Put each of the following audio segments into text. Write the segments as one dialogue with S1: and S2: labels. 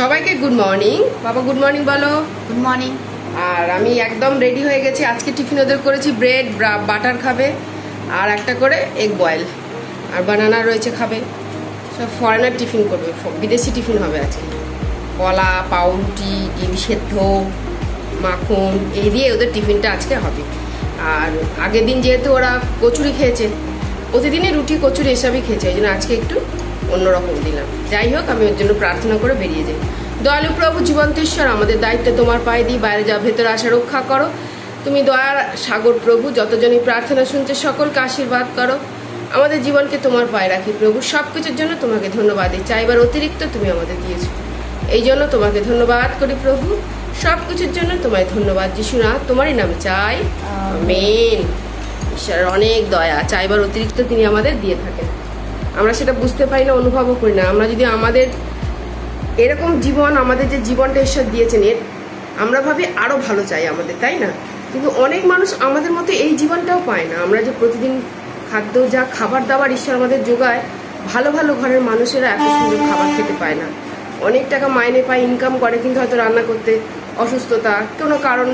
S1: সবাইকে good morning. বাবা good morning বলো।
S2: Good morning.
S1: আর আমি একদম রেডি হয়ে গেছি। আজকে টিফিন ওদের করেছি, ব্রেড বাটার খাবে আর একটা করে এগ বয়েল আর বানানা রয়েছে খাবে। সব ফরেনার টিফিন করবে, বিদেশি টিফিন হবে আজকে। কলা, পাউরুটি, ডিম সেদ্ধ, মাখন এই দিয়ে ওদের টিফিনটা আজকে হবে। আর আগের দিন যেহেতু ওরা কচুরি খেয়েছে, প্রতিদিনই রুটি কচুরি এসবই খেয়েছে, ওই জন্য আজকে একটু অন্যরকম দিলাম। যাই হোক, আমি ওর জন্য প্রার্থনা করে বেরিয়ে যাই। দয়ালু প্রভু জীবন্ত ঈশ্বর, আমাদের দায়িত্ব তোমার পায়ে দিই, বাইরে যা ভেতরে আসা রক্ষা করো। তুমি দয়ার সাগর প্রভু, যতজনই প্রার্থনা শুনছে সকলকে আশীর্বাদ করো। আমাদের জীবনকে তোমার পায়ে রাখি প্রভু। সব কিছুর জন্য তোমাকে ধন্যবাদ দিই। চাইবার অতিরিক্ত তুমি আমাদের দিয়েছো, এই জন্য তোমাকে ধন্যবাদ করি প্রভু। সব কিছুর জন্য তোমায় ধন্যবাদ যিশুনা, তোমারই নামে চাই, আমেন। ঈশ্বরের অনেক দয়া, চাইবার অতিরিক্ত তিনি আমাদের দিয়ে থাকেন। আমরা সেটা বুঝতে পারি না, অনুভবও করি না। আমরা যদি আমাদের এরকম জীবন, আমাদের যে জীবনটা ঈশ্বর দিয়েছেন, এর আমরা ভাবি আরও ভালো চাই আমাদের, তাই না? কিন্তু অনেক মানুষ আমাদের মতো এই জীবনটাও পায় না। আমরা যে প্রতিদিন খাদ্য, যা খাবার দাবার ঈশ্বর আমাদের যোগায়, ভালো ভালো ঘরের মানুষেরা এত সুন্দর খাবার খেতে পায় না। অনেক টাকা মাইনে পায়, ইনকাম করে, কিন্তু হয়তো রান্না করতে অসুস্থতা, কোনো কারণ,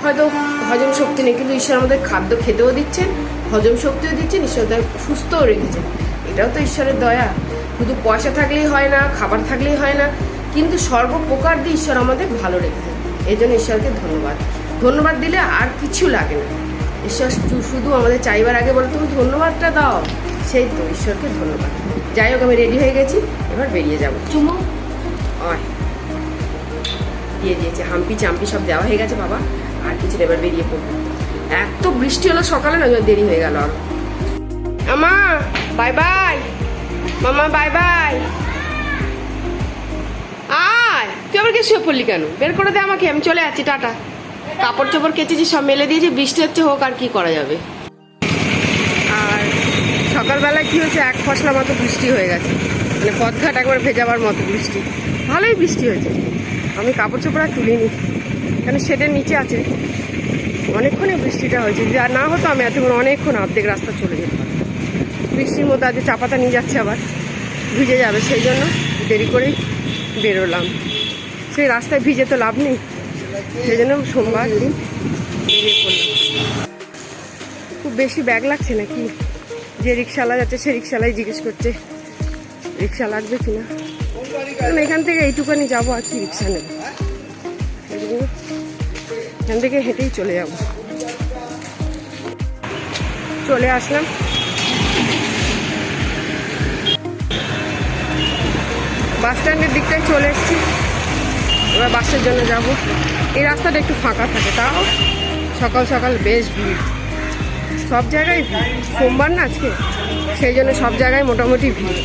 S1: হয়তো হজম শক্তি নেই। কিন্তু ঈশ্বর আমাদের খাদ্য খেতেও দিচ্ছেন, হজম শক্তিও দিচ্ছেন, ঈশ্বর তার সুস্থও রেখেছেন। এটাও তো ঈশ্বরের দয়া। শুধু পয়সা থাকলেই হয় না, খাবার থাকলেই হয় না, কিন্তু সর্বপ্রকার দিয়ে ঈশ্বর আমাদের ভালো রেখেছেন। এই জন্য ঈশ্বরকে ধন্যবাদ। ধন্যবাদ দিলে আর কিছু লাগে না। ঈশ্বর শুধু আমাদের চাইবার আগে বলে তুমি ধন্যবাদটা দাও, সেই তো ঈশ্বরকে ধন্যবাদ। যাই হোক, আমি রেডি হয়ে গেছি, এবার বেরিয়ে যাবো।
S2: চুমু
S1: দিয়ে দিয়েছে, হাম্পি চাম্পি সব দেওয়া হয়ে গেছে বাবা। আর কিছু এবার বেরিয়ে পড়বো। এত বৃষ্টি হলো সকালে, না দেরি হয়ে গেল। আর আমা বাই বাই, মামা বাই বাই। আয়, তুই আবার কে শুয়ে পড়লি কেন? বের করে দে আমাকে, আমি চলে যাচ্ছি, টাটা। কাপড় চোপড় কেচেছি, সব মেলে দিয়েছি, বৃষ্টি হচ্ছে, হোক, আর কি করা যাবে। আর সকালবেলা কি হয়েছে, এক ফসলা মতো বৃষ্টি হয়ে গেছে, মানে পথঘাট একবার ভেজাবার মতো বৃষ্টি। ভালোই বৃষ্টি হয়েছে। আমি কাপড় চোপড় আর তুলিনি, কেন শেডের নিচে আছে। অনেকক্ষণই বৃষ্টিটা হয়েছে, যা না হতো আমি এতক্ষণ অনেকক্ষণ অর্ধেক রাস্তা চলে যেতাম। বৃষ্টির মধ্যে আজ চাপাতা নিয়ে যাচ্ছে, আবার ভিজে যাবে, সেই জন্য দেরি করেই বেরোলাম। সেই রাস্তায় ভিজে তো লাভ নেই, সেই জন্য সোমবার দিন বেরিয়ে পড়লাম। খুব বেশি ব্যাগ লাগছে নাকি? যে রিক্সাওয়ালা যাচ্ছে সে রিক্সাওয়ালাই জিজ্ঞেস করছে রিক্সা লাগবে কিনা। কারণ এখান থেকে এইটুখানি যাবো, আর কি রিক্সা নেব, এখান থেকে হেঁটেই চলে যাব। চলে আসলাম বাস স্ট্যান্ডের দিকটায়, চলে এসেছি। এবার বাসের জন্য যাব। এই রাস্তাটা একটু ফাঁকা থাকে, তাও সকাল সকাল বেশ ভিড়। সব জায়গায় ভিড়, সোমবার না আজকে, সেই জন্য সব জায়গায় মোটামুটি ভিড়।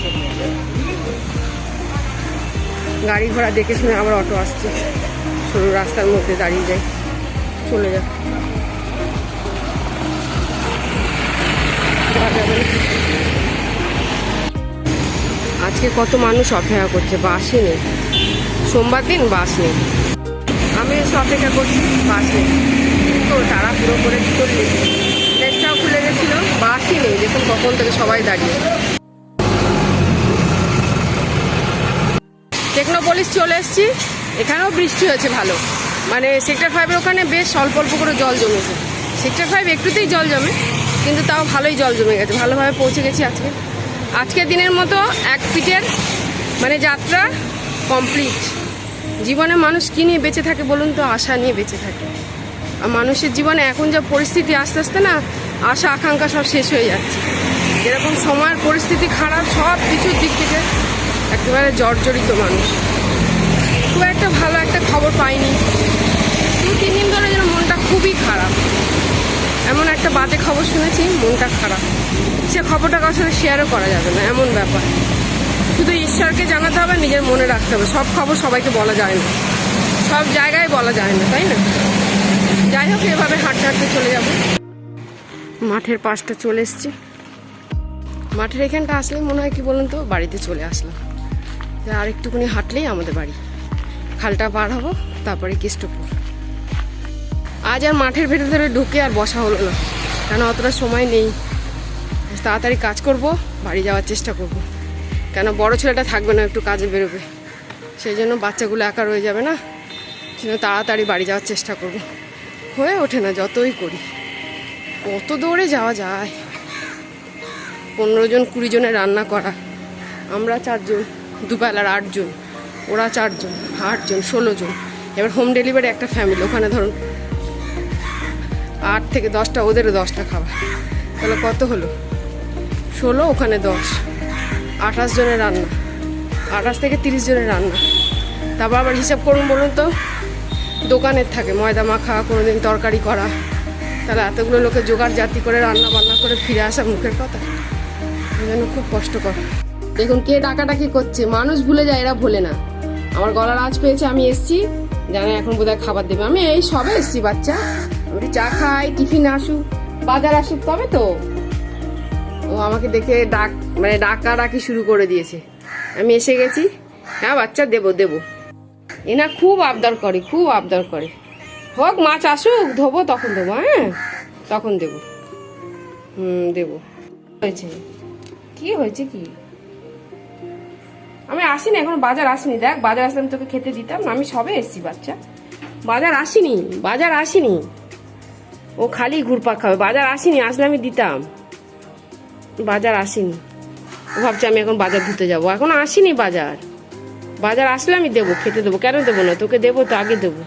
S1: গাড়ি ঘোড়া দেখে শুনে আবার অটো আসছে। সরু রাস্তার মধ্যে দাঁড়িয়ে যাই, চলে যা। আজকে কত মানুষ অপেক্ষা করছে, বাসই নেই। সোমবার দিন বাস নেই, আমি এসে অপেক্ষা করছি, বাস নেই। তো তারা পুরো করে কি করলি, লেজটাও খুলে গেছিলো, বাসই নেই। দেখুন কখন থেকে সবাই দাঁড়িয়ে। টেকনোপলিস চলে এসেছি, এখানেও বৃষ্টি হয়েছে ভালো। মানে সেক্টর 5-এর ওখানে বেশ অল্প অল্প করে জল জমেছে। সেক্টর 5 একটুতেই জল জমে, কিন্তু তাও ভালোই জল জমে গেছে। ভালোভাবে পৌঁছে গেছি আজকের দিনের মতো এক পিঠের মানে যাত্রা কমপ্লিট। জীবনে মানুষ কী নিয়ে বেঁচে থাকে বলুন তো? আশা নিয়ে বেঁচে থাকে। আর মানুষের জীবনে এখন যা পরিস্থিতি, আস্তে আস্তে না আশা আকাঙ্ক্ষা সব শেষ হয়ে যাচ্ছে। যেরকম সময়ের পরিস্থিতি খারাপ, সব কিছুর দিক থেকে একেবারে জর্জরিত মানুষ। খুব একটা ভালো একটা খবর পাইনি, 2-3 দিন ধরে যেন মনটা খুবই খারাপ। এমন একটা বাজে খবর শুনেছি, মনটা খারাপ। সে খবরটা কারোর সাথে শেয়ারও করা যাবে না, এমন ব্যাপার। শুধু ঈশ্বরকে জানাতে হবে, নিজের মনে রাখতে হবে। সব খবর সবাইকে বলা যায় না, সব জায়গায় বলা যায় না, তাই না? যাই হোক, এভাবে হাঁটতে হাঁটতে চলে যাব। মাঠের পাশটা চলে এসছি। মাঠের এখানটা আসলেই মনে হয় কি বলুন তো, বাড়িতে চলে আসলাম। আর একটুখানি হাঁটলেই আমাদের বাড়ি। খালটা পার হবো, তারপরে কেষ্টপুর। আজ আর মাঠের ভেতরে ঢুকে আর বসা হলো না, কেন অতটা সময় নেই। তাড়াতাড়ি কাজ করব, বাড়ি যাওয়ার চেষ্টা করব। কেন বড় ছেলেটা থাকবে না, একটু কাজে বেরোবে, সেই জন্য বাচ্চাগুলো একা রয়ে যাবে না, সেজন্য তাড়াতাড়ি বাড়ি যাওয়ার চেষ্টা করব। হয়ে ওঠে না যতই করি, কত দৌড়ে যাওয়া যায়। 15 জন 20 জনের রান্না করা, আমরা 4 জন, দুবেলার 8 জন, ওরা 4 জন, 8 জন, 16 জন। এবার হোম ডেলিভারি একটা ফ্যামিলি, ওখানে ধরুন 8 থেকে 10টা, ওদেরও 10টা খাবার, তাহলে কত হলো? 16, ওখানে 10, 28 জনের রান্না, 28 থেকে 30 জনের রান্না। তারপর আবার হিসাব করুন বলুন তো, দোকানের থাকে ময়দা মাখা, কোনোদিন তরকারি করা, তাহলে এতগুলো লোকের জোগাড় জাতি করে রান্না বান্না করে ফিরে আসা মুখের কথা, এই জন্য খুব কষ্টকর। দেখুন কে ডাকাডাকি করছে, মানুষ ভুলে যায়, এরা ভোলে না। আমার গলার আঁচ পেয়েছে, আমি এসছি, জানে এখন বোধহয় খাবার দেবে। আমি এই সবে এসছি বাচ্চা, আমি চা খাই, টিফিন আসুক, বাজার আসুক, তবে তো। ও আমাকে দেখে ডাকাডাকি শুরু করে দিয়েছে, আমি এসে গেছি। হ্যাঁ বাচ্চা দেবো দেবো, এনা খুব আবদার করে, খুব আবদার করে। হোক মাছ আসুক, ধোবো তখন দেবো, হ্যাঁ তখন দেবো, দেবো। হয়েছে কি হয়েছে কি? আমি আসিনি এখন, বাজার আসিনি। দেখ বাজার আসলে আমি তোকে খেতে দিতাম না, আমি সবে এসছি বাচ্চা, বাজার আসিনি, বাজার আসিনি। ও খালি ঘুরপাক খাবে, বাজার আসিনি, আসলে আমি দিতাম, বাজার আসিনি। ও ভাবছে আমি এখন বাজার ধুতে যাবো, এখন আসিনি বাজার, বাজার আসলে আমি দেবো, খেতে দেবো। কেন দেবো না, তোকে দেবো তো, আগে দেবো।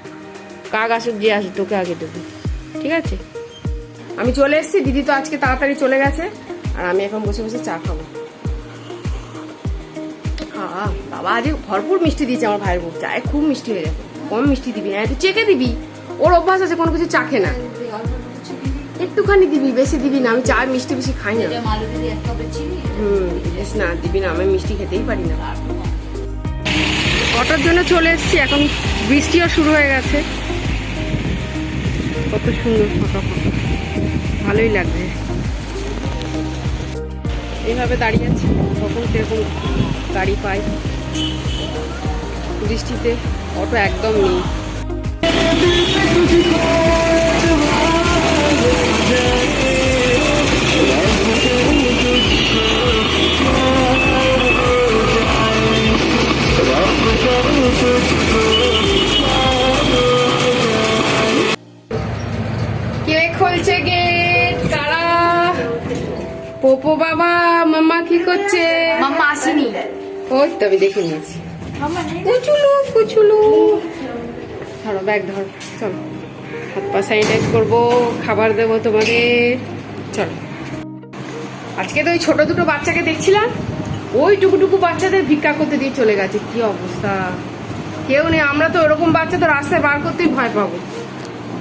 S1: কাক আসুক যে আসুক, তোকে আগে দেবো, ঠিক আছে? আমি চলে এসেছি, দিদি তো আজকে তাড়াতাড়ি চলে গেছে, আর আমি এখন বসে বসে চা খাবো। বাবা আজ ভরপুর মিষ্টি দিয়েছে আমার ভাইয়ের বউ, চায়ে খুব মিষ্টি হয়ে গেছে। কম মিষ্টি দিবি, হ্যাঁ একটু চেখে দিবি, ওর অভ্যাস আছে কোনো কিছু চাখে না। একটুখানি দিবি, বেশি দিবি না, আমি চা মিষ্টি বেশি খাই না। বেশ না দিবি না, আমি মিষ্টি খেতেই পারি না। অটোর জন্য চলে এসেছি, এখন বৃষ্টিও শুরু হয়ে গেছে। কত সুন্দর ফাঁকা ফাঁকা, ভালোই লাগছে। এইভাবে দাঁড়িয়ে আছি, কখন সেরকম গাড়ি পাই। বৃষ্টিতে অটো একদম নেই। কে খুলছে গেট? কারা? পোপো বাবা, মাম্মা কি করছে?
S2: মাম্মা আসেনি,
S1: ওই তো আমি দেখে নিয়েছি। কুচুলু কুচুলু, ধরো ব্যাগ ধরো, চলো হাত পা স্যানিটাইজ করবো, খাবার দেবো তোমাদের, চলো। আজকে তো ওই ছোট দুটো বাচ্চাকে দেখছিলাম, ওই টুকুটুকু বাচ্চাদের ভিক্ষা করতে দিয়ে চলে গেছে। কি অবস্থা, কেউ নেই। আমরা তো ওরকম বাচ্চা তো রাস্তায় বার করতেই ভয় পাবো।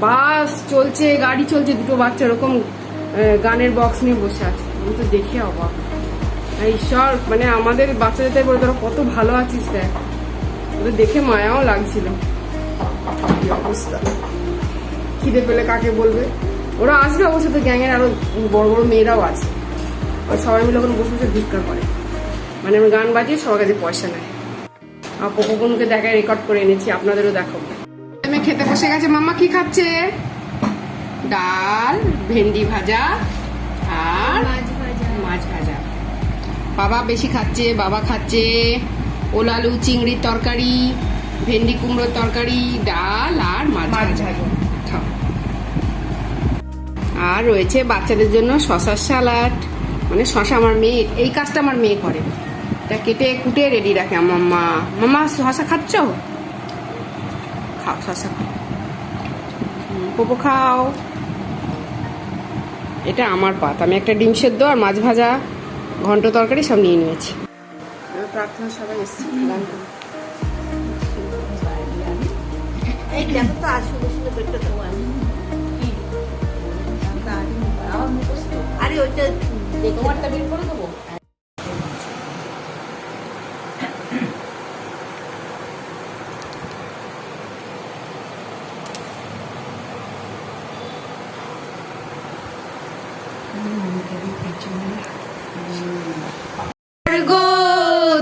S1: বাস চলছে, গাড়ি চলছে, দুটো বাচ্চা এরকম গানের বক্স নিয়ে বসে আছে। আমি তো দেখে অবাক, ঈশ্বর, মানে আমাদের বাচ্চাদের বলে তোরা কত ভালো আছিস দেখ, ওদের দেখে মায়াও লাগছিল। কি অবস্থা, খিদে পেলে কাকে বলবে? ওরা আসবে অবশ্য, তো গ্যাংয়ের আরো বড় বড় মেয়েরাও আছে, আর সবাই মিলে ওখানে বসে বসে ভিক্ষা করে। মানে আমি গান বাজিয়ে সবার কাছে পয়সা নেয়। আর পোপোকে দেখায় রেকর্ড করে এনেছি, আপনাদেরও দেখাবো। আমি খেতে বসে গেছে। মাম্মা কি খাচ্ছে? ডাল, ভেন্ডি ভাজা আর মাছ ভাজা। বাবা বেশি খাচ্ছে, বাবা খাচ্ছে ওল আলু চিংড়ির তরকারি, ভেন্ডি কুমড়োর তরকারি, ডাল আর মাছ ভাজা। আর রয়েছে বাচ্চাদের জন্য শশার সালাড, মানে শশা আমার মেয়ে, এই কাজটা আমার মেয়ে করে, তা কেটে কুটে রেডি রাখে আমার মা। মামা শশা খাচ্ছ? খাও শশা, পোপো খাও। এটা আমার পাত, আমি একটা ডিম সেদ্ধ আর মাছ ভাজা, ঘন্ট তরকারি সব নিয়ে নিয়েছি। প্রার্থনা সবাই এসেছি।
S2: আরে ওইটা তোমারটা বের করে দেবো।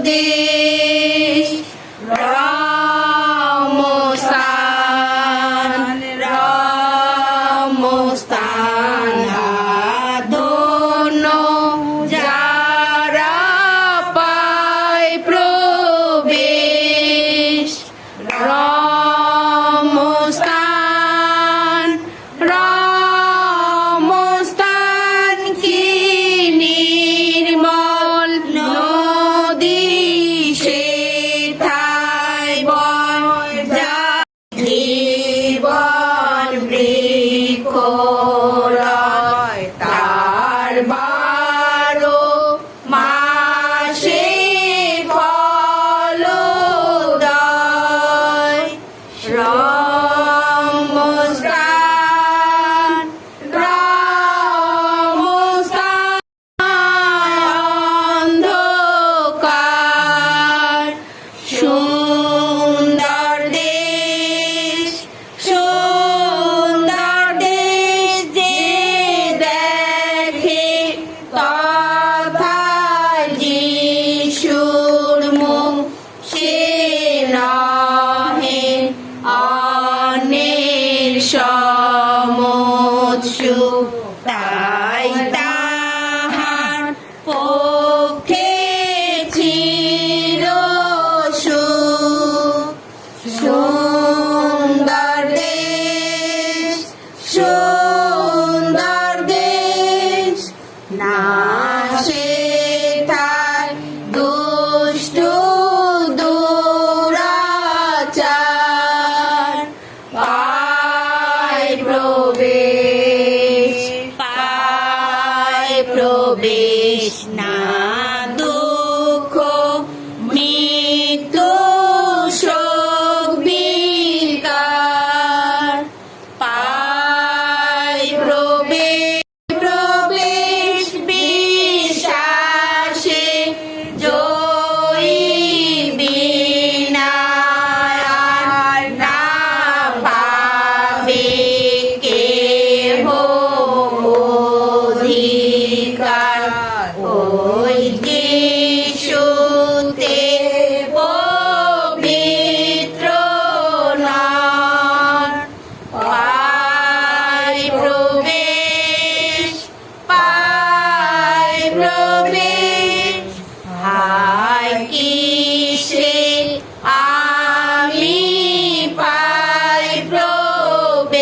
S1: দেশ রামস্থান, রামস্থান ধন্য যা
S2: বেশ, হায় কিসে আমি পাই প্রবেশ।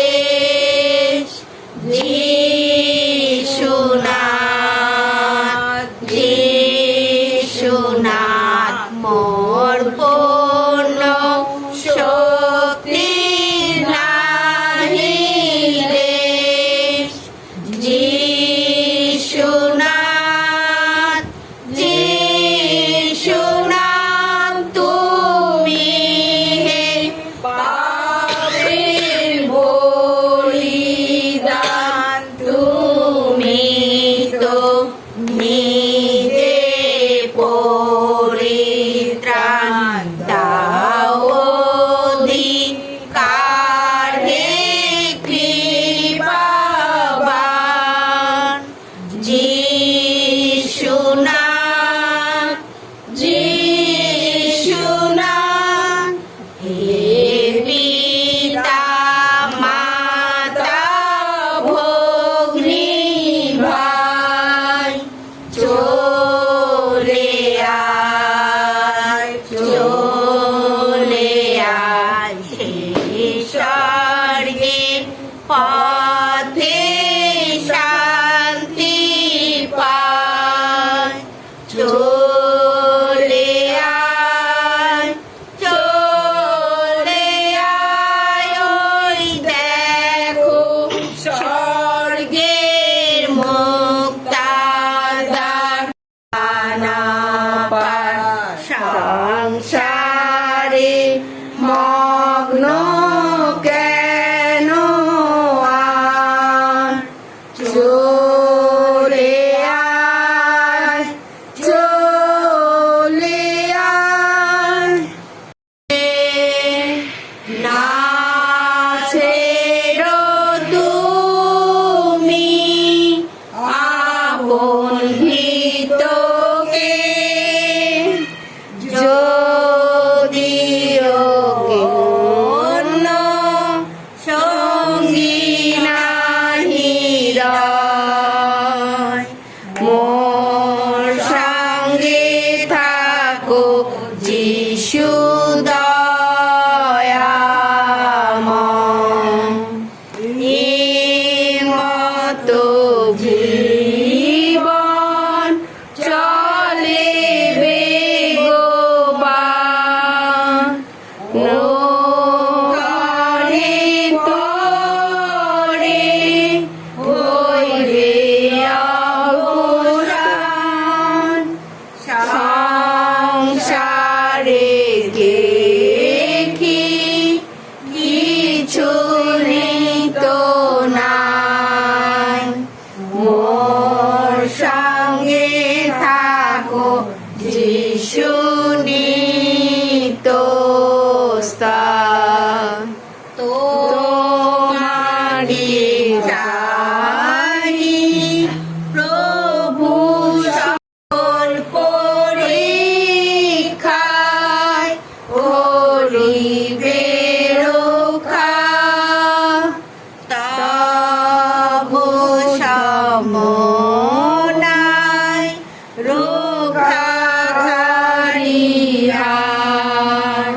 S2: যিশুনাথ, যিশুনাথ মোর পূর্ণ শক্তি নাহি লেশ। যিশুনাথ, যিশুনাথ তুমি হে পাপের বলিদান। তুমি তো নিজে পরিত্রাণ দাও অধিকার হে কৃপাবান। যিশুনাথ, যিশুনাথ হে পিতা মাতা ভগ্নী ভাই, চলে আয়, চলে আয় সেই স্বর্গের পথে শান্তি পায়। চলে আয়, চলে আয়, ওই দেখো স্বর্গের মুক্তাদ্বার। পার সংসারে মগ্ন কেন আর, চলে আয়, চলে আয়। না ছেড়ো তুমি আপন হিতকে, যদিও অন্য সঙ্গী নাহি রয়। মোর সঙ্গে থাকো যিশু দয়াময়। এই মতো জীবন চলে বেগবান, নৌকারে তরে হইবে অবসান। সংসারে দেখি কিছু নিত নাই, মোর সঙ্গে থাকো যিশু নিত স্থান। তোমারি চাহি প্রভু সকল পরীক্ষায় করিবে রক্ষা। তবু সমনায় রক্ষাকারী আর।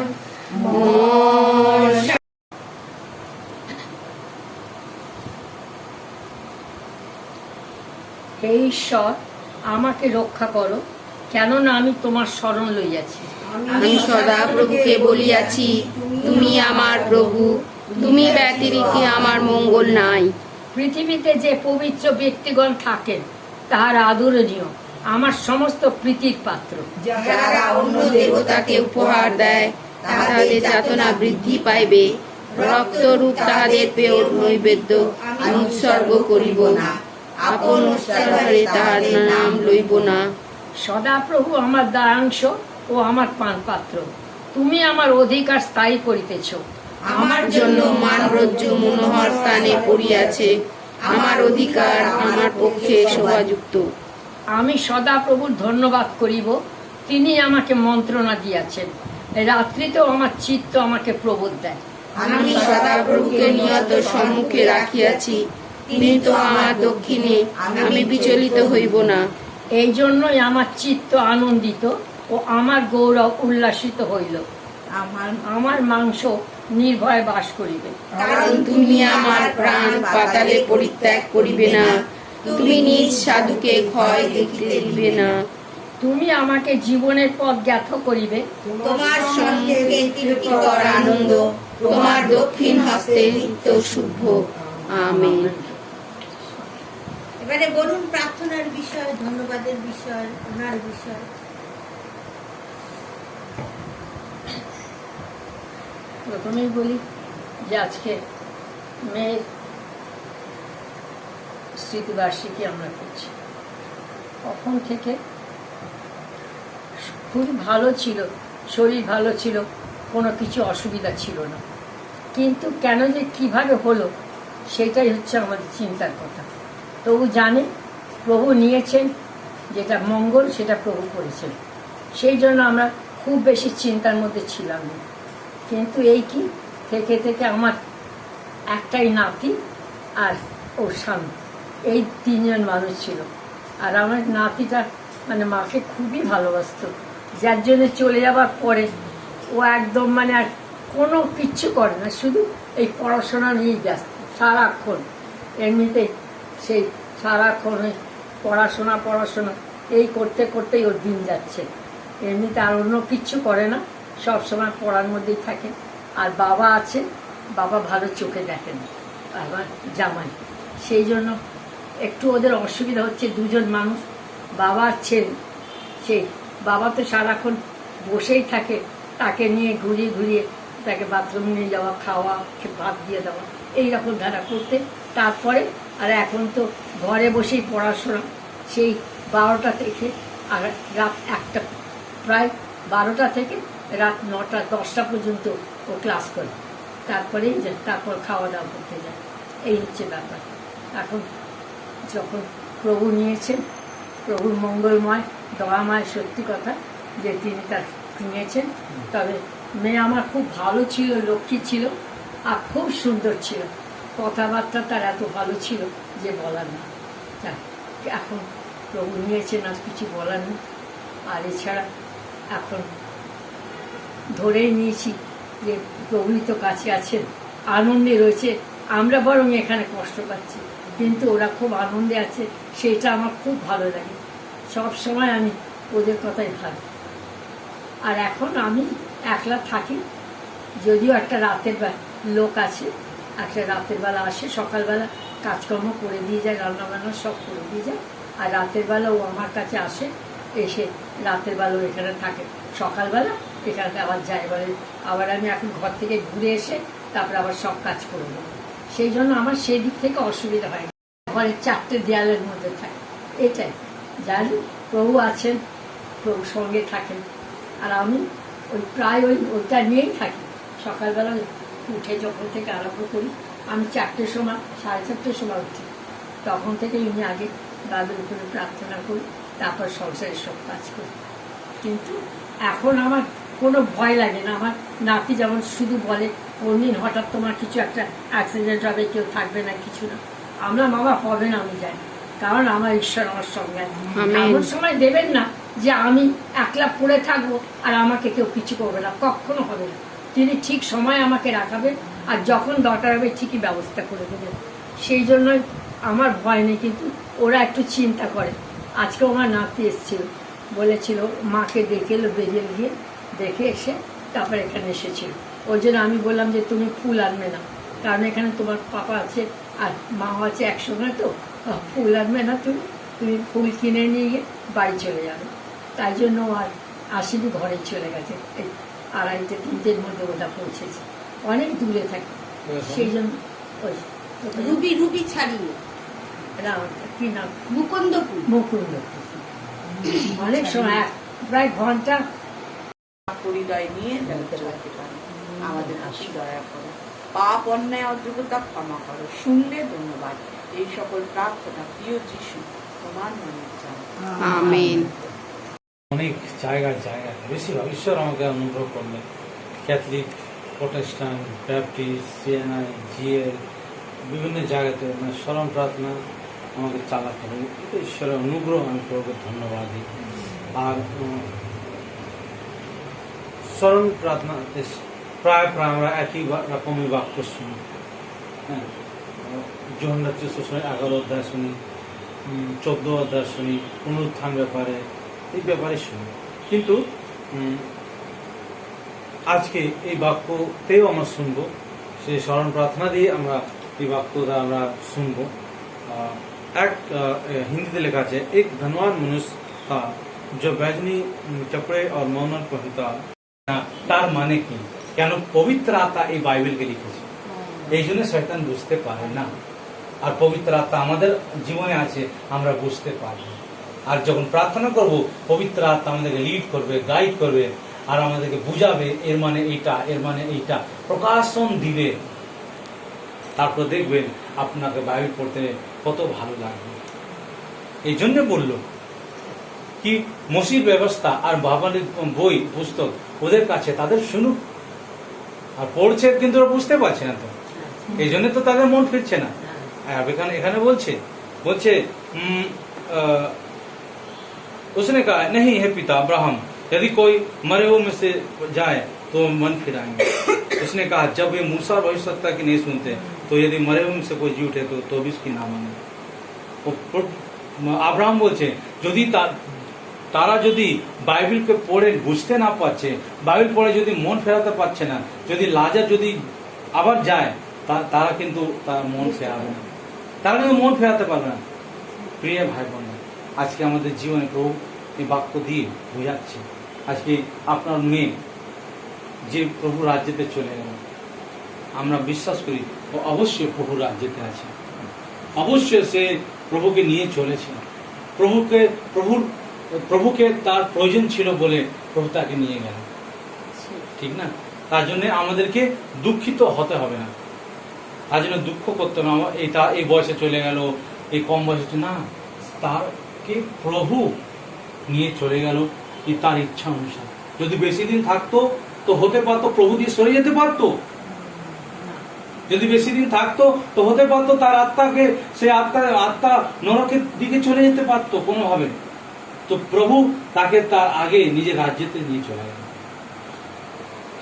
S2: মোর
S3: হে ঈশ্বর, আমাকে রক্ষা করো, কেননা আমি তোমার শরণ লইয়াছি।
S1: আমি সদা প্রভুকে বলিয়াছি, তুমি আমার প্রভু, তুমি ব্যতিরেকে আমার মঙ্গল নাই।
S3: পৃথিবীতে যে পবিত্র ব্যক্তিগণ থাকেন তাহারা আদরণীয়, আমার সমস্ত প্রীতির পাত্র।
S1: যারা অন্য দেবতাকে উপহার দেয় তাহাদের যাতনা বৃদ্ধি পাইবে। রক্তরূপ তাহাদের পেয় নৈবেদ্য আমি উৎসর্গ করিব না, আপন উৎসর্গে তাহার নাম লইব না।
S3: সদাপ্রভু আমার দায়াংশ ও আমার পানপাত্র, তুমি আমার অধিকার স্থায়ী করিতেছ।
S1: আমার জন্য মানরজ্জু মনোহর স্থানে পড়িয়াছে, আমার অধিকার আমার পক্ষে শোভাযুক্ত।
S3: আমি সদাপ্রভুর ধন্যবাদ করিব, তিনি আমাকে মন্ত্রণা দিয়াছেন। রাত্রিতেও আমার চিত্ত আমাকে প্রবোধ দেয়।
S1: আমি সদাপ্রভুকে নিয়ত সম্মুখে রাখিয়াছি, তিনি তো আমার দক্ষিণে, আমি বিচলিত হইব না।
S3: এই জন্যই আমার চিত্ত আনন্দিত ও আমার গৌরব উল্লাসিত হইল।
S2: আমার
S3: আমার মাংস নির্ভয়ে বাস করিবে।
S1: কারণ তুমি আমার প্রাণ পাতালে পরিত্যাগ করিবে না, তুমি নিজ সাধুকে ক্ষয় দেখিতে দিবে না।
S3: তুমি আমাকে জীবনের পথ জ্ঞাত করিবে।
S2: তোমার সঙ্গে তৃপ্তিকর আনন্দ,
S1: তোমার দক্ষিণ হস্তে নিত্য শুভ। আমেন।
S2: এবারে বলুন প্রার্থনার বিষয়, ধন্যবাদের বিষয়, ওনার বিষয়।
S3: প্রথমেই বলি যে আজকে মেয়ের স্মৃতিবার্ষিকী আমরা করছি। তখন থেকে খুব ভালো ছিল, শরীর ভালো ছিল, কোনো কিছু অসুবিধা ছিল না, কিন্তু কেন যে কিভাবে হলো সেটাই হচ্ছে আমাদের চিন্তার কথা। তবু জানে প্রভু নিয়েছেন, যেটা মঙ্গল সেটা প্রভু করেছেন, সেই জন্য আমরা খুব বেশি চিন্তার মধ্যে ছিলাম না। কিন্তু এই কি থেকে থেকে আমার একটাই নাতি আর ওর স্বামী, এই তিনজন মানুষ ছিল। আর আমার নাতিটা মানে মাকে খুবই ভালোবাসতো, যার জন্য চলে যাবার পরে ও একদম মানে আর কোনো কিচ্ছু করে না, শুধু এই পড়াশোনা নিয়েই ব্যস্ত সারাক্ষণ। এমনিতেই সেই সারাক্ষণ ওই পড়াশোনা এই করতে করতেই ওর দিন যাচ্ছে। এমনিতে আর অন্য কিচ্ছু করে না, সব সময় পড়ার মধ্যেই থাকে। আর বাবা আছে, বাবা ভালো চোখে দেখেন, আমার জামাই, সেই জন্য একটু ওদের অসুবিধা হচ্ছে। দুজন মানুষ, বাবা আর ছেলে, সেই বাবা তো সারাক্ষণ বসেই থাকে, তাকে নিয়ে ঘুরিয়ে ঘুরিয়ে তাকে বাথরুম নিয়ে যাওয়া, খাওয়া, ভাত দিয়ে দেওয়া, এইরকম ধারা করতে। তারপরে আর এখন তো ঘরে বসেই পড়াশোনা, সেই 12টা থেকে আর রাত 1টা, প্রায় 12টা থেকে রাত 9টা 10টা পর্যন্ত ও ক্লাস করে, তারপরেই যায়, তারপর খাওয়া দাওয়া করতে যায়। এই হচ্ছে ব্যাপার। এখন যখন প্রভু নিয়েছেন, প্রভুর মঙ্গলময় দয়াময়, সত্যি কথা যে তিনি তার নিয়েছেন। তবে মেয়ে আমার খুব ভালো ছিল, লক্ষ্মী ছিল, আর খুব সুন্দর ছিল, কথাবার্তা তার এত ভালো ছিল যে বলার না। এখন প্রভু নিয়েছেন, আর কিছু বলার নেই। আর এছাড়া এখন ধরেই নিয়েছি যে প্রভুই তো কাছে আছেন, আনন্দে রয়েছে। আমরা বরং এখানে কষ্ট পাচ্ছি, কিন্তু ওরা খুব আনন্দে আছে, সেটা আমার খুব ভালো লাগে। সব সময় আমি ওদের কথাই ভাবি। আর এখন আমি একলা থাকি, যদিও একটা রাতের লোক আছে, একটা রাতের বেলা আসে, সকালবেলা কাজকর্ম করে দিয়ে যায়, রান্নাবান্না সব করে দিয়ে যায়। আর রাতের বেলা ও আমার কাছে আসে, এসে রাতের বেলা এখানে থাকে, সকালবেলা এখানে আবার যায়। এবারে আবার আমি এখন ঘর থেকে ঘুরে এসে তারপরে আবার সব কাজ করে দেবো। সেই জন্য আমার সেই দিক থেকে অসুবিধা হয় না, ঘরের 4টে দেয়ালের মধ্যে থাকে। এটাই জানি প্রভু আছেন, প্রভু সঙ্গে থাকেন। আর আমি প্রায় ওইটা নিয়েই থাকি। সকালবেলা উঠে যখন থেকে আরম্ভ করি, আমি 4টের সময়, 4:30টার সময় উঠি, তখন থেকে উনি আগে দাদুর উপরে প্রার্থনা করি, তারপর সংসারের সব কাজ করি। কিন্তু এখন আমার কোনো ভয় লাগে না। আমার নাতি যেমন শুধু বলে, কোনদিন হঠাৎ তোমার কিছু একটা অ্যাক্সিডেন্ট হবে, কেউ থাকবে না, কিছু না। আমরা বাবা হবে না, আমি জানি, কারণ আমার ঈশ্বর আমার সঙ্গে এমন সময় দেবেন না যে আমি একলা পড়ে থাকবো আর আমাকে কেউ কিছু করবে না, কখনো হবে না। তিনি ঠিক সময় আমাকে রাখাবেন, আর যখন দরকার হবে ঠিকই ব্যবস্থা করে দেবেন। সেই জন্যই আমার ভয় নেই। কিন্তু ওরা একটু চিন্তা করে। আজকে আমার নাতি এসেছিল, বলেছিল মাকে দেখে এলো, বেরিয়ে গিয়ে দেখে এসে তারপর এখানে এসেছিল। ওই জন্য আমি বললাম যে তুমি ফুল আনবে না, কারণ এখানে তোমার পাপা আছে আর মা আছে একসঙ্গে, তো ফুল আনবে না, তুমি ফুল কিনে নিয়ে গিয়ে বাড়ি চলে যাবে। তাই জন্য আর আসিনি, ঘরে চলে গেছে। এই 2:30-3টের মধ্যে ওটা পৌঁছেছে, অনেক দূরে থাকে। সেই জন্য ওই
S2: রুবি ছাড়িয়ে
S3: না, কি নাম,
S2: মুকুন্দপুর,
S3: অনেক সময় প্রায় ঘন্টা
S4: পরিদয় নিয়ে চলতে পারে। আমাদের হাসি দয়া করো, পাপ অন্যায় অযোগ্যতা ক্ষমা করো, শুনলে ধন্যবাদ। এই সকল প্রার্থনা প্রিয় যিশু তোমার নামে চাই,
S1: আমেন।
S5: অনেক জায়গায় বেশিরভাগ ঈশ্বর আমাকে অনুগ্রহ করলেন। Catholic, Protestant, Baptist, CNI, GL, বিভিন্ন জায়গাতে স্মরণ প্রার্থনা আমাকে চালাতে হবে। এটা ঈশ্বরের অনুগ্রহ, আমি প্রভুকে ধন্যবাদ দিই। আর স্মরণ প্রার্থনাতে প্রায় আমরা একই রকমই বাক্য শুনি। হ্যাঁ, যোহান 11 অধ্যায় শুনি, 14 অধ্যায় শুনি, পুনরুত্থান ব্যাপারে, এই ব্যাপারে শুনি। কিন্তু আজকে এই বাক্যতেও আমরা শুনবো, সেই স্মরণ প্রার্থনা দিয়ে আমরা এই বাক্যটা আমরা শুনবো। এক হিন্দিতে লেখা আছে, এক ধনवान मनुष्य था जो बैजनी कपड़े और मौनर पहनता। তার মানে কি, কেন পবিত্র আত্মা এই বাইবেলকে লিখেছে, এই জন্য শয়তান বুঝতে পারে না। আর পবিত্র আত্মা আমাদের জীবনে আছে, আমরা বুঝতে পারি। আর যখন প্রার্থনা করব, পবিত্র আত্মা আমাদেরকে লিড করবে, গাইড করবে, আর আমাদেরকে বুঝাবে এর মানে এইটা, এর মানে এইটা, প্রকাশন দিবে। তারপর দেখবেন আপনাকে বাইবেল পড়তে কত ভালো লাগবে। এই জন্য বললো কি, মসির ব্যবস্থা আর বাবানের বই পুস্তক ওদের কাছে, তাদের শুনুক। আর পড়ছে কিন্তু ওরা বুঝতে পারছে না, তো এই জন্য তো তাদের মন ফিরছে না। এখানে বলছে उसने कहा नहीं है पिता अब्राहम, यदि कोई मरे हुए में से जाए तो मन फिराएंगे। उसने कहा जब ये मूसा और भविष्यवक्ता की नहीं सुनते, तो यदि मरे हुए में से कोई जी उठे तो भी उसकी ना माने। আব্রাহাম বলছে, যদি তারা যদি বাইবেলকে পড়ে বুঝতে না পারছে, বাইবেল পড়ে যদি মন ফেরাতে পারছে না, যদি লাজার যদি আবার যায়, তারা কিন্তু তার মন ফেরাবে না, তারা কিন্তু মন ফেরাতে পারবে না। প্রিয় ভাই বোন, আজকে আমাদের জীবনে প্রভু এই বাক্য দিয়ে বোঝাচ্ছে। আজকে আপনার মেয়ে যে প্রভু রাজ্যেতে চলে গেল, আমরা বিশ্বাস করি ও অবশ্যই প্রভু রাজ্যেতে আছে, অবশ্যই সে প্রভুকে নিয়ে চলেছে। প্রভুকে তার প্রয়োজন ছিল বলে প্রভু তাকে নিয়ে গেল, ঠিক না? তার জন্য আমাদেরকে দুঃখিত হতে হবে না, তার জন্য দুঃখ করতে হবে না এই বয়সে চলে গেল, এই কম বয়সে না। তারকে প্রভু নিয়ে চলে গেল তার ইচ্ছা অনুসার। যদি বেশি দিন থাকতো তো হতে পারতো প্রভু দিয়ে সরে যেতে পারতো, যদি বেশি দিন থাকতো তো হতে পারতো তার আত্মাকে, সে আত্মা নরকের দিকে চলে যেতে পারতো কোনোভাবে। তো প্রভু তাকে তার আগে নিজের রাজ্যেতে নিয়ে চলে গেল।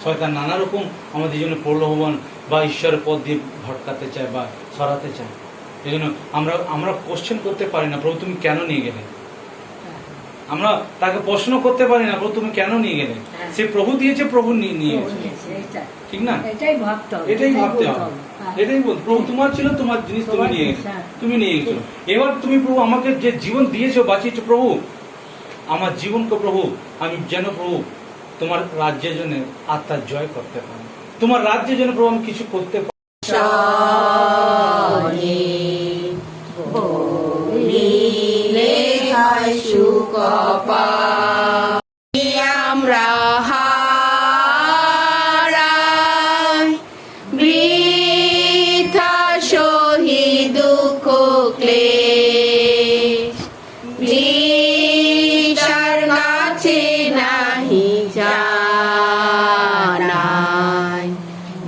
S5: শয়তান নানা রকম আমাদের জন্য প্রলোভন বা ঈশ্বরের পথ দিয়ে ভটকাতে চায় বা সরাতে চায়। এই জন্য আমরা কোশ্চেন করতে পারি না, প্রভু তুমি কেন নিয়ে গেলে? আমরা তাকে প্রশ্ন করতে পারি না, প্রভু তুমি কেন নিয়ে গেলে? সে প্রভু দিয়েছে, প্রভু নিয়ে গেছে, ঠিক না? এটাই ভাবতে হবে, এটাই বল, প্রভু তোমার ছিল, তোমার জিনিস তুমি নিয়ে গেছো, তুমি নিয়ে গেছো। এবার তুমি প্রভু আমাকে যে জীবন দিয়েছো, বাঁচিয়েছো, প্রভু আমার জীবনকে প্রভু আমি যেন প্রভু তোমার রাজ্যের জন্য আত্মার জয় করতে পারি, তোমার রাজ্যের জন্য প্রভু আমি কিছু করতে পারি।
S1: আমরা হারাই বৃথা সহি দুঃখ ক্লেশ, বিচার কাছে নাহি জানাই,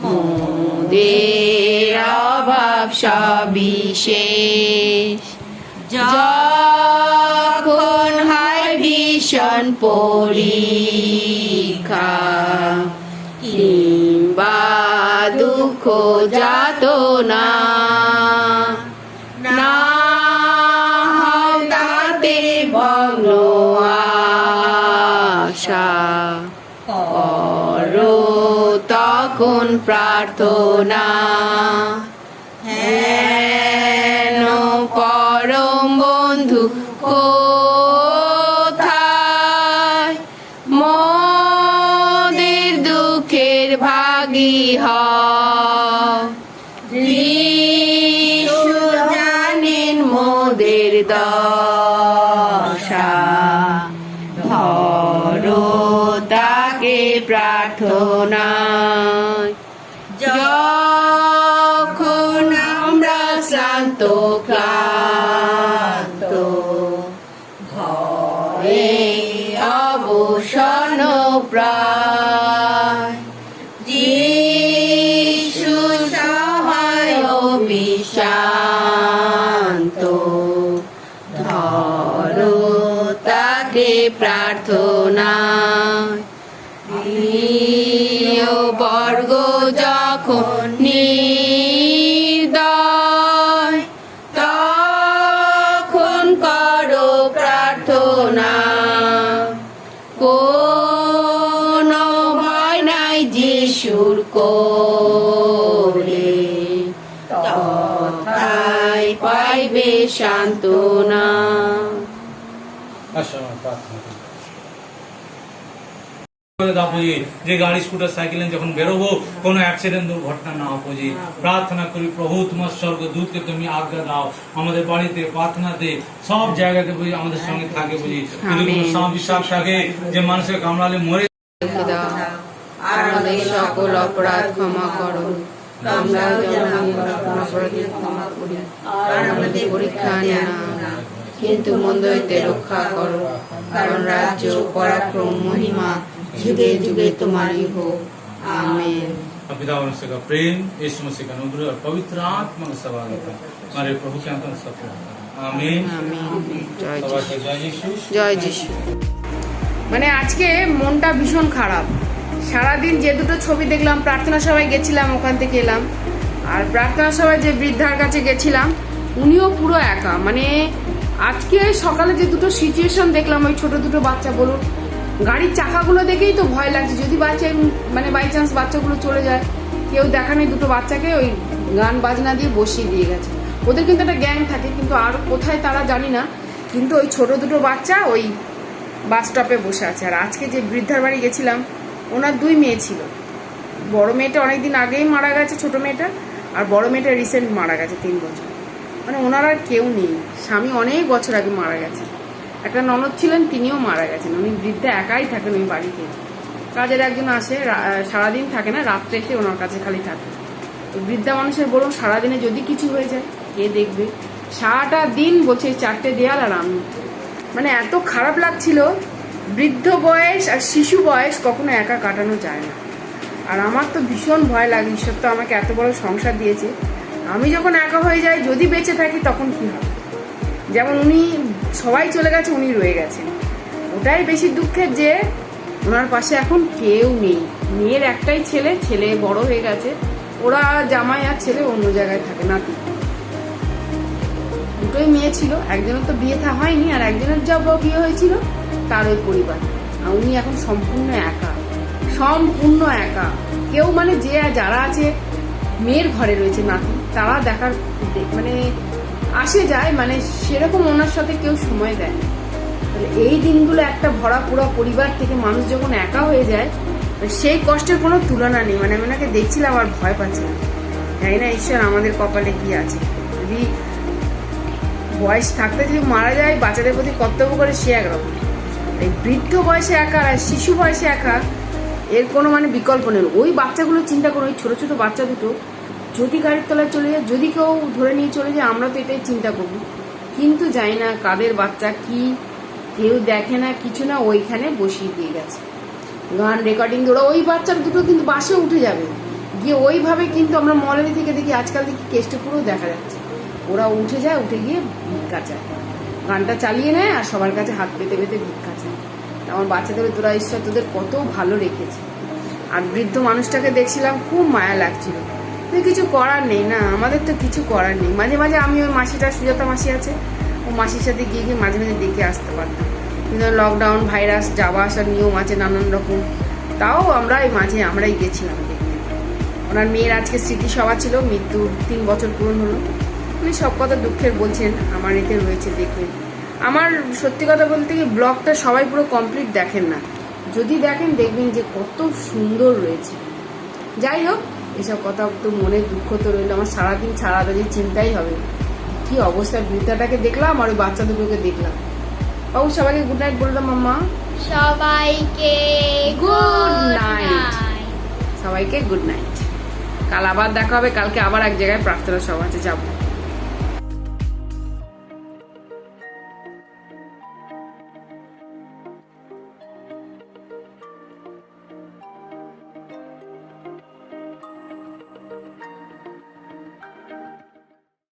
S1: মোদের অভাব সবিশেষ। যখন হয় ভীষণ পরীক্ষা কিংবা দুঃখ যাতনা, না হও তাতে ভগ্ন আশা, করো তখন প্রার্থনা। হেন পরম বন্ধু কোথায়, মোদের দুঃখের ভাগী হয়, যিশু জানেন মোদের দশা, ধরো তাকে প্রার্থনা। যখন আমরা শ্রান্ত ক্লান্ত, ভয়ে অবসন্ন প্রায়, যিশু সহায় ও বিশান্ত, প্রার্থনা বর্গ যখন নির্দয় তখন করো প্রার্থনা কোনো ভয় নাই যিশুর কোলে তথায় পাইবে সান্ত্বনা।
S5: আসো আমরা প্রার্থনা করি। দাপুজি যে গাড়ি স্কুটার সাইকেলে যখন বেরোবো কোনো অ্যাক্সিডেন্ট দুর্ঘটনা না পুজি প্রার্থনা করি প্রভু তোমার স্বর্গদূতকে তুমি আজ্ঞা দাও আমাদের বাড়িতে প্রার্থনাতে সব জায়গাতে বুঝি আমাদের সঙ্গে থাকে বুঝি যদি কোনো সাপ বিশ্বাস থাকে যে মানুষকে কামড়ালে মরে
S1: দাও আর আমাদের সকল অপরাধ ক্ষমা করো আমরা অপরাধীর ক্ষমা করি আর আমাদের পরীক্ষা না কিন্তু মন্দ হইতে রক্ষা করো কারণ রাজ্য পরাক্রম মহিমা যুগে যুগে তোমারই হোক आमीन।
S5: पिता और उसका प्रेम यीशु मसीह का अनुग्रह और पवित्र आत्मा का सवागत हमारे प्रभु के अंत सब आमीन
S1: জয় যিশু। মানে আজকে মনটা ভীষণ খারাপ, সারাদিন যে দুটো ছবি দেখলাম, প্রার্থনা সভায় গেছিলাম, ওখান থেকে এলাম, আর প্রার্থনা সভায় যে বৃদ্ধার কাছে গেছিলাম উনিও পুরো একা। মানে আজকে সকালে যে দুটো সিচুয়েশন দেখলাম, ওই ছোট দুটো বাচ্চা, বলুন গাড়ির চাকাগুলো দেখেই তো ভয় লাগছে, যদি বাচ্চা মানে বাই চান্স বাচ্চাগুলো চলে যায়, কেউ দেখা নেই, দুটো বাচ্চাকে ওই গান বাজনা দিয়ে বসিয়ে দিয়ে গেছে। ওদের কিন্তু একটা গ্যাং থাকে, কিন্তু আর কোথায় তারা জানি না, কিন্তু ওই ছোট দুটো বাচ্চা ওই বাস স্টপে বসে আছে। আর আজকে যে বৃদ্ধার বাড়ি গেছিলাম, ওনার 2 মেয়ে ছিল, বড় মেয়েটা অনেকদিন আগেই মারা গেছে, ছোট মেয়েটা, আর বড় মেয়েটা রিসেন্ট মারা গেছে 3 বছর। মানে ওনার আর কেউ নেই, স্বামী অনেক বছর আগে মারা গেছে, একটা ননদ ছিলেন, তিনিও মারা গেছেন। উনি বৃদ্ধা একাই থাকেন ওই বাড়িতে, কাজের একজন আসে, সারাদিন থাকে না, রাত্রে এসে ওনার কাছে খালি থাকে। তো বৃদ্ধা মানুষের বলুন সারাদিনে যদি কিছু হয়ে যায় কে দেখবে, সারাটা দিন বলছে 4টে দেয়াল আর আমি। মানে এত খারাপ লাগছিল, বৃদ্ধ বয়স আর শিশু বয়স কখনো একা কাটানো যায় না। আর আমার তো ভীষণ ভয় লাগে, ঈশ্বর তো আমাকে এত বড় সংসার দিয়েছে, আমি যখন একা হয়ে যাই, যদি বেঁচে থাকি তখন কি হবে। যেমন উনি সবাই চলে গেছে, উনি রয়ে গেছেন, ওটাই বেশি দুঃখের যে ওনার পাশে এখন কেউ নেই। মেয়ের একটাই ছেলে, ছেলে বড় হয়ে গেছে, ওরা জামাই আর ছেলে অন্য জায়গায় থাকে, নাতি। দুটোই মেয়ে ছিল, একজনের তো বিয়ে হয়নি, আর একজনের যা বিয়ে হয়েছিল তার ওই পরিবার। আর উনি এখন সম্পূর্ণ একা, সম্পূর্ণ একা। কেউ মানে যে যারা আছে মেয়ের ঘরে রয়েছে নাতি, তারা দেখার মানে আসে যায়, মানে সেরকম ওনার সাথে কেউ সময় দেয়। এই দিনগুলো একটা ভরা পুরো পরিবার থেকে মানুষ যখন একা হয়ে যায়, সেই কষ্টের কোনো তুলনা নেই। মানে আমি ওনাকে দেখছিলাম আর ভয় পাচ্ছিলাম, জানি না ঈশ্বর আমাদের কপালে কি আছে। যদি বয়স থাকতে যদি মারা যায়, বাচ্চাদের প্রতি কর্তব্য করে, সে একরকম। এই বৃদ্ধ বয়সে একা আর শিশু বয়সে একা, এর কোনো মানে বিকল্প নেই। ওই বাচ্চাগুলো চিন্তা করো, ওই ছোটো ছোটো বাচ্চা দুটো যদি গাড়ির তলায় চলে যায়, যদি কেউ ধরে নিয়ে চলে যায়, আমরা তো এটাই চিন্তা করবো, কিন্তু জানি না কাদের বাচ্চা কি, কেউ দেখে না, কিছু না, ওইখানে বসিয়ে দিয়ে গেছে গান রেকর্ডিং। ওরা ওই বাচ্চার দুটো কিন্তু বাসে উঠে যাবে গিয়ে ওইভাবে, কিন্তু আমরা মলের থেকে দেখি, আজকাল দেখি কেষ্টে পুরো দেখা যাচ্ছে, ওরা উঠে যায়, উঠে গিয়ে ভিক্ষা চায়, গানটা চালিয়ে নেয় আর সবার কাছে হাত পেতে পেতে ভিক্ষা চায়। আমার বাচ্চাদের তোরা ঈশ্বর তোদের কত ভালো রেখেছে। আর বৃদ্ধ মানুষটাকে দেখছিলাম, খুব মায়া লাগছিল, কিছু করার নেই না, আমাদের তো কিছু করার নেই। মাঝে মাঝে আমি ওই মাসিটা, সুজাতা মাসি আছে, ও মাসির সাথে গিয়ে গিয়ে মাঝে মাঝে দেখে আসতে পারতাম, কিন্তু লকডাউন ভাইরাস, যাওয়া আসার নিয়ম আছে নানান রকম, তাও আমরা এই মাঝে আমরাই গেছিলাম দেখতে। ওনার মেয়ের আজকে স্মৃতিসভা ছিল, মৃত্যুর 3 বছর পূরণ হলো। উনি সব কথা দুঃখের বলছেন, আমার এতে রয়েছে দেখবেন। আমার সত্যি কথা বলতে কি, ব্লগটা সবাই পুরো কমপ্লিট দেখেন না, যদি দেখেন দেখবেন যে কত সুন্দর রয়েছে। যাই হোক, এসব কথা তো মনে দুঃখ তো রইল, আমার সারাদিন সারাদিন চিন্তাই হবে কি অবস্থা। বৃদ্ধাটাকে দেখলাম আর ওই বাচ্চা দুটোকে দেখলাম। বাবু সবাইকে গুড নাইট বললাম, মাম্মা
S2: সবাইকে
S1: গুড নাইট, সবাইকে গুড নাইট। কাল আবার দেখা হবে, কালকে আবার এক জায়গায় প্রার্থনা সভা আছে, যাবো।